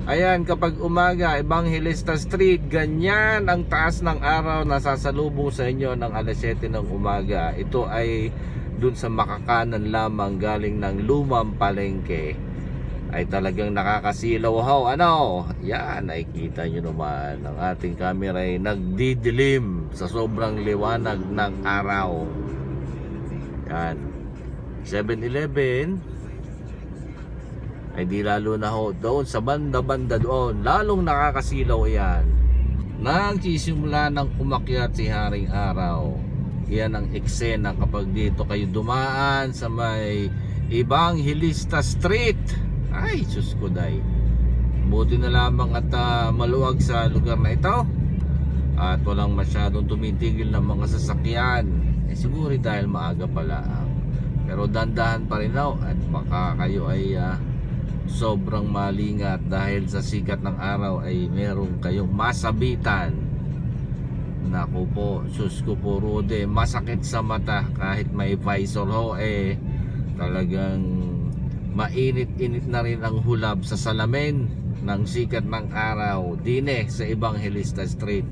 Ayan, kapag umaga, Evangelista Street, ganyan ang taas ng araw na sasalubong sa inyo ng alas 7 ng umaga. Ito ay dun sa makakanan lamang galing ng Lumang Palengke. Ay talagang nakakasilaw ho. Ano? Yan, nakikita nyo naman. Ang ating camera ay nagdidilim sa sobrang liwanag ng araw. Yan. 7-Eleven ay di lalo na ho doon sa banda-banda doon, lalong nakakasilaw yan. Nang sisimula ng umakyat si Haring Araw, yan ang eksena kapag dito kayo dumaan sa may Evangelista Street. Ay sus ko day, buti na lamang at maluwag sa lugar na ito at walang masyadong tumitigil ng mga sasakyan. Siguro dahil maaga pala, pero dandahan pa rin ho at baka kayo ay sobrang malingat dahil sa sikat ng araw ay meron kayong masabitan. Naku po, sus ko po Rude, masakit sa mata kahit may visor ho, talagang mainit-init na rin ang hulab sa salamin ng sikat ng araw dine sa Evangelista Street.